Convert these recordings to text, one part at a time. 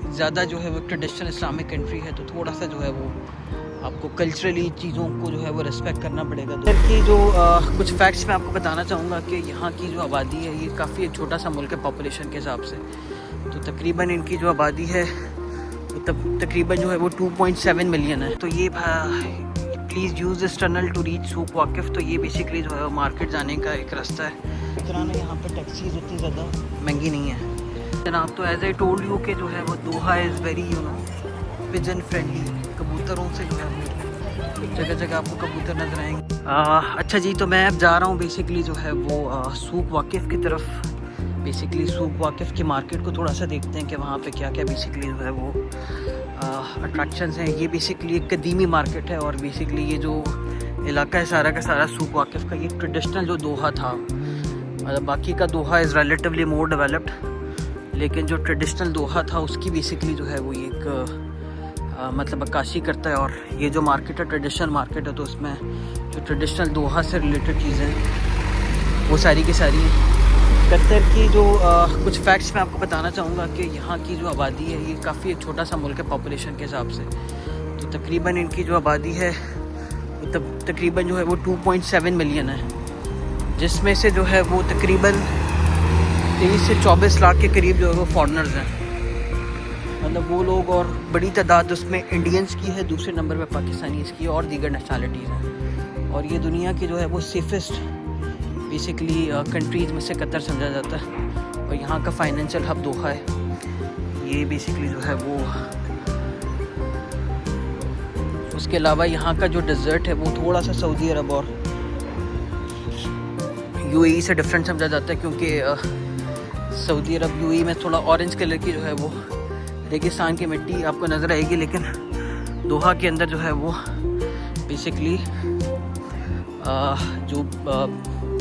ज़्यादा जो है वो ट्रेडिशनल इस्लामिक कंट्री है, तो थोड़ा सा जो है वो आपको कल्चरली चीज़ों को जो है वो रिस्पेक्ट करना पड़ेगा। तो की जो कुछ फैक्ट्स मैं आपको बताना चाहूँगा कि यहाँ की जो आबादी है ये काफ़ी एक छोटा सा मुल्क है पॉपुलेशन के हिसाब से। तो तकरीबन इनकी जो आबादी है वो तकरीबन जो है वो 2.7 मिलियन है। तो ये please use this tunnel to reach Souq Waqif. तो ये बेसिकली जो है वो मार्केट जाने का एक रास्ता है। चलाना यहाँ पर टैक्सीज उतनी ज़्यादा महंगी नहीं है जनाब। तो एज आई टोल्ड यू कि जो है वो दोहा इज़ वेरी पिजन फ्रेंडली। कबूतरों से जो है वो जगह जगह आपको कबूतर नजर आएंगे। अच्छा जी, तो मैं अब जा रहा हूँ बेसिकली जो है वो सूक वाकिफ़ की तरफ। बेसिकली सूक वाकिफ़ की मार्केट को थोड़ा सा देखते हैं कि वहाँ पे क्या क्या बेसिकली जो है वो अट्रैक्शंस हैं। ये बेसिकली एक कदीमी मार्केट है और बेसिकली ये जो इलाका है सारा का सारा सूक वाकिफ़ का, ये ट्रेडिशनल जो दोहा था, मतलब बाकी का दोहा इज़ रिलेटिवली मोर डेवलप्ड, लेकिन जो ट्रेडिशनल दोहा था उसकी बेसिकली जो है वो एक मतलब अक्कासी करता है। और ये जो मार्केट है ट्रेडिशनल मार्केट है, तो उसमें जो ट्रेडिशनल दोहा से रिलेटेड चीज़ें हैं वो सारी की सारी हैं। कतर की जो कुछ फैक्ट्स मैं आपको बताना चाहूँगा कि यहाँ की जो आबादी है ये काफ़ी एक छोटा सा मुल्क है पॉपुलेशन के हिसाब से। तो तकरीबन इनकी जो आबादी है वो तकरीबन जो है वो 2.7 मिलियन है, जिसमें से जो है वो तकरीबन 23 से 24 लाख के करीब जो है वो फॉरेनर्स हैं, मतलब वो लोग। और बड़ी तादाद उसमें इंडियंस की है, दूसरे नंबर पे पाकिस्तानीज़ की और दीगर नेशनलिटीज़ हैं। और ये दुनिया की जो है वो सेफेस्ट बेसिकली कंट्रीज़ में से कतर समझा जाता है। और यहाँ का फाइनेंशियल हब दोहा है ये बेसिकली जो है वो। उसके अलावा यहाँ का जो डेजर्ट है वो थोड़ा सा सऊदी अरब और यूएई से डिफरेंट समझा जाता है, क्योंकि सऊदी अरब यूएई में थोड़ा ऑरेंज कलर की जो है वो रेगिस्तान की मिट्टी आपको नज़र आएगी, लेकिन दोहा के अंदर जो है वो बेसिकली जो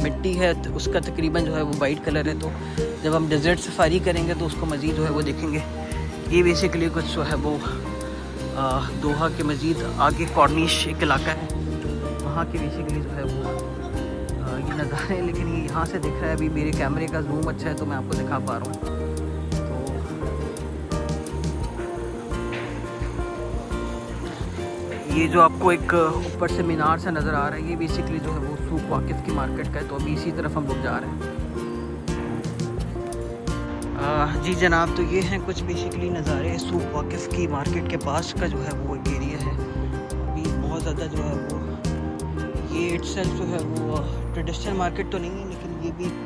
मिट्टी है उसका तकरीबन जो है वो वाइट कलर है। तो जब हम डेजर्ट सफारी करेंगे तो उसको मज़ीद जो है वो देखेंगे। ये बेसिकली कुछ जो है वो दोहा के मज़ीद आगे कॉर्निश एक इलाका है, वहाँ के बेसिकली जो है वो ये नज़ारे हैं। लेकिन ये यहाँ से दिख रहा है, अभी मेरे कैमरे का जूम अच्छा है तो मैं आपको दिखा पा रहा हूँ। ये जो आपको एक ऊपर से मीनार सा नज़र आ रहा है, ये बेसिकली जो है वो सूक वाकिफ़ की मार्केट का है। तो अभी इसी तरफ हम लोग जा रहे हैं। जी जनाब, तो ये हैं कुछ बेसिकली नज़ारे सूक वाकिफ़ की मार्केट के पास का जो है वो एक एरिया है। अभी बहुत ज़्यादा जो है वो ये इटसेल्फ जो है वो ट्रेडिशनल मार्केट तो नहीं है, लेकिन ये भी एक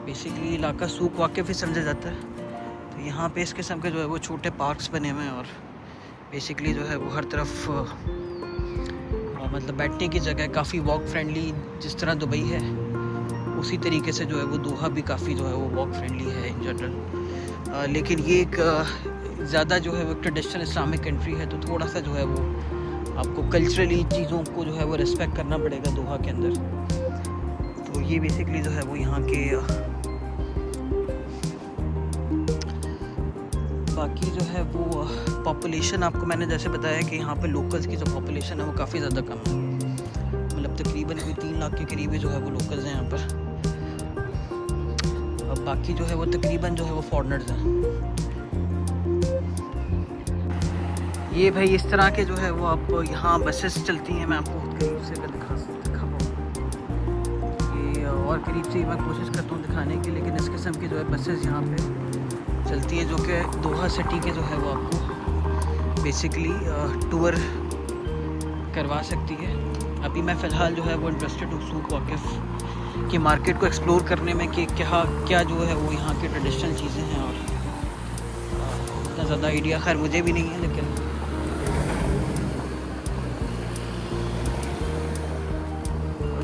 बेसिकली इलाका सूक वाकिफ़ ही समझा जाता है। तो यहाँ पे इस किस्म के जो है वो छोटे पार्क्स बने हुए हैं और बेसिकली जो है वो हर तरफ मतलब बैठने की जगह काफ़ी वॉक फ्रेंडली। जिस तरह दुबई है उसी तरीके से जो है वो दोहा भी काफ़ी जो है वो वॉक फ्रेंडली है इन जनरल। लेकिन ये एक ज़्यादा जो है वो ट्रेडिशनल इस्लामिक कंट्री है, तो थोड़ा सा जो है वो आपको कल्चरली चीज़ों को जो है वो रिस्पेक्ट करना पड़ेगा दोहा के अंदर। तो ये बेसिकली जो है वो यहाँ के बाकी जो है वो पॉपुलेशन आपको मैंने जैसे बताया कि यहाँ पे लोकल्स की जो पॉपुलेशन है वो काफ़ी ज़्यादा कम है, मतलब तकरीबन कोई 3 लाख के करीब जो है वो लोकल्स हैं यहाँ पर। अब बाकी जो है वो तकरीबन जो है वो फॉरेनर्स हैं। ये भाई इस तरह के जो है वो आप यहाँ बसेस चलती हैं, मैं आपको करीब से दिखा पाऊँ ये, और करीब से मैं कोशिश करता हूँ दिखाने की, लेकिन इस किस्म की जो है बसेस यहाँ पे चलती है जो कि दोहा सिटी के जो है वो आपको बेसिकली टूर करवा सकती है। अभी मैं फ़िलहाल जो है वो इंटरेस्टेड हूँ सूक वाकिफ़ की मार्केट को एक्सप्लोर करने में कि क्या जो है वो यहाँ की ट्रेडिशनल चीज़ें हैं। और इतना ज़्यादा आइडिया खैर मुझे भी नहीं है, लेकिन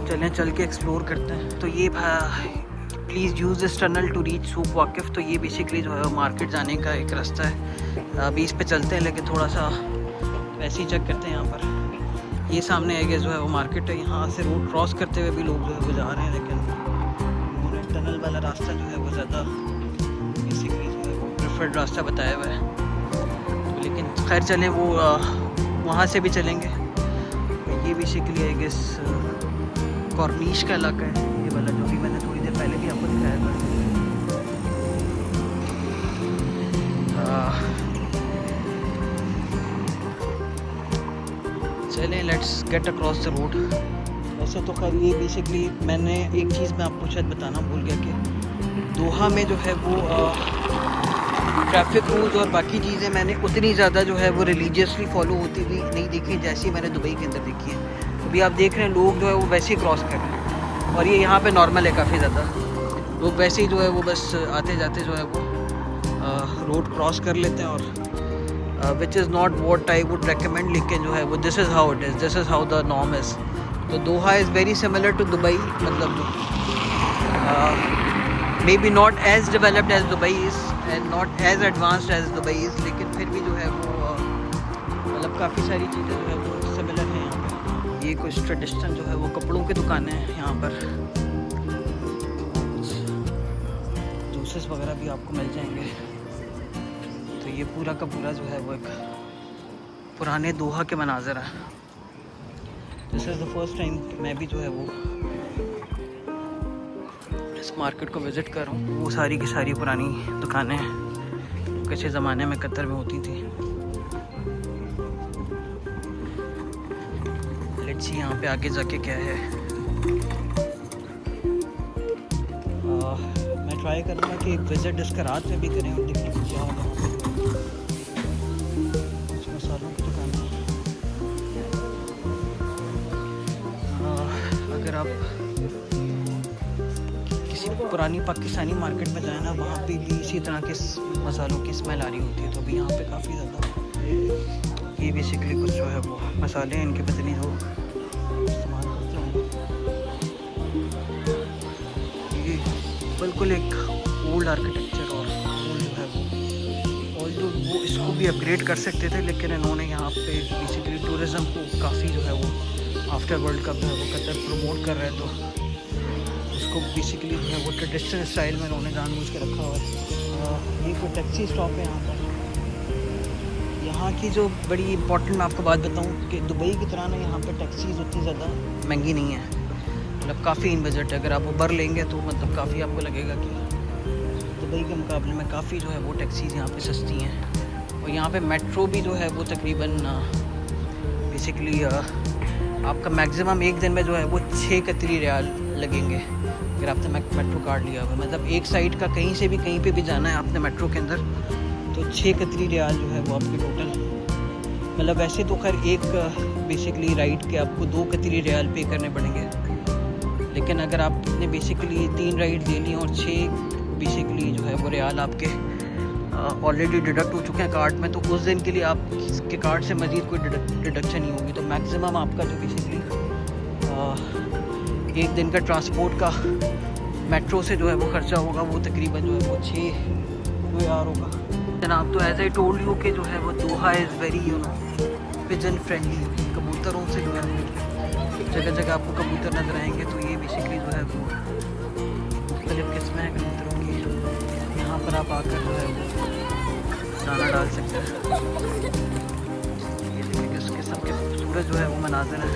चलें चल के एक्सप्लोर करते हैं। तो ये please use this tunnel to reach Souq Waqif. तो ये बेसिकली जो है मार्केट जाने का एक रास्ता है। अभी इस पे चलते हैं, लेकिन थोड़ा सा वैसे ही चेक करते हैं। यहाँ पर ये सामने आएगा जो है वो मार्केट है, यहाँ से रोड क्रॉस करते हुए भी लोग जो है वो जा रहे हैं, लेकिन उन्होंने टनल वाला रास्ता जो है वो ज़्यादा बेसिकली जो है वो प्रेफर्ड रास्ता बताया हुआ है। तो लेकिन खैर चलें, वो वहाँ से भी चलेंगे। ये बेसिकली आई गेस कॉर्निश का इलाका है ये वाला, जो भी मैंने थोड़ी देर पहले भी आपको दिखाया था। Let's get across the road. वैसे तो खैर ये बेसिकली मैंने एक चीज़ मैं आपको शायद बताना भूल गया कि दोहा में जो है वो ट्रैफिक रूल्स और बाकी चीज़ें मैंने उतनी ज़्यादा जो है वो रिलीजियसली फॉलो होती हुई नहीं देखी जैसी मैंने दुबई के अंदर देखी है। अभी आप देख रहे हैं लोग जो है वो वैसे ही क्रॉस कर रहे हैं और ये यहाँ पे नॉर्मल है काफ़ी ज़्यादा। लोग वैसे ही जो है वो बस आते जाते जो है वो रोड क्रॉस कर लेते हैं और which is not what I would recommend. लेकिन जो है वो this is how it is, this is how the norm is. तो Doha is very similar to Dubai, मतलब maybe not as developed as Dubai is and not as advanced as Dubai is, लेकिन फिर भी जो है वो मतलब काफ़ी सारी चीज़ें जो है वो सिमिलर हैं यहाँ पर। ये कुछ ट्रेडिशनल जो है वो कपड़ों की दुकानें हैं यहाँ पर, जूसेस वगैरह भी आपको मिल जाएंगे। तो ये पूरा का पूरा जो है वो एक पुराने दोहा के मनाज़र है। This is the first time मैं भी जो है वो इस मार्केट को विज़िट कर रहा हूँ। वो सारी की सारी पुरानी दुकानें किसी ज़माने में कतर में होती थी। लेट्स सी यहाँ पे आगे जाके क्या है। मैं ट्राई करूँगा कि एक विज़िट इसका रात में भी करें और देखने को क्या होगा। कुछ मसालों की दुकान है। अगर आप किसी पुरानी पाकिस्तानी मार्केट में जाए ना, वहाँ पे भी इसी तरह के मसालों की स्मेल आ रही होती है। तो अभी यहाँ पे काफ़ी ज़्यादा ये बेसिकली कुछ जो है वो मसाले हैं इनके बदले जो इस्तेमाल करते हैं। ये बिल्कुल एक ओल्ड आर्किटेक्चर और ओल्ड जो है वो इसको भी अपग्रेड कर सकते थे, लेकिन इन्होंने यहाँ पे बेसिकली टूरिज़्म को काफ़ी जो है वो आफ्टर वर्ल्ड कप जो है वो कतर प्रमोट कर रहे हैं। तो उसको बेसिकली जो है वो ट्रेडिशनल स्टाइल में उन्होंने जानबूझ के रखा हुआ है। ये कोई टैक्सी स्टॉप है यहाँ पर। यहाँ की जो बड़ी इंपॉर्टेंट मैं आपको बात बताऊँ कि दुबई की तरह ना यहाँ पर टैक्सीज़ उतनी ज़्यादा महंगी नहीं है, मतलब काफ़ी इन बजट है। अगर आप उबर लेंगे तो मतलब काफ़ी आपको लगेगा कि दुबई के मुकाबले में काफ़ी जो है वो टैक्सीज़ यहाँ पे सस्ती हैं। और यहाँ पे मेट्रो भी जो है वो तकरीबन बेसिकली आपका मैक्सिमम एक दिन में जो है वो 6 कतरी रियाल लगेंगे अगर आपने मेट्रो कार्ड लिया हुआ है। मतलब एक साइड का कहीं से भी कहीं पे भी जाना है आपने मेट्रो के अंदर तो 6 कतरी रियाल जो है वो आपके टोटल, मतलब वैसे तो खैर एक बेसिकली राइड के आपको 2 कतरी रियाल पे करने पड़ेंगे, लेकिन अगर आपने बेसिकली 3 राइड दे ली और 6 बेसिकली जो है वो रियाल आपके ऑलरेडी डिडक्ट हो चुके हैं कार्ड में, तो उस दिन के लिए आपके कार्ड से मज़ीद कोई डिडक्शन नहीं होगी। तो मैक्सिमम आपका जो बेसिकली एक दिन का ट्रांसपोर्ट का मेट्रो से जो है वो ख़र्चा होगा वो तकरीबन जो है वो 6,000 होगा जनाब। तो एज आई टोल्ड यू कि जो है वो दोहा इज़ वेरी पिजन फ्रेंडली। कबूतरों से जो है जगह जगह आपको कबूतर नज़र आएंगे। तो ये बेसिकली जो है वो मुख्तलिफ़ किस्में हैं कबूतरों की। यहाँ पर आप आकर जो है वो दाना डाल सकते हैं। ये देखिए किस किस्म के खूबसूरत जो है वो मनाज़िर हैं।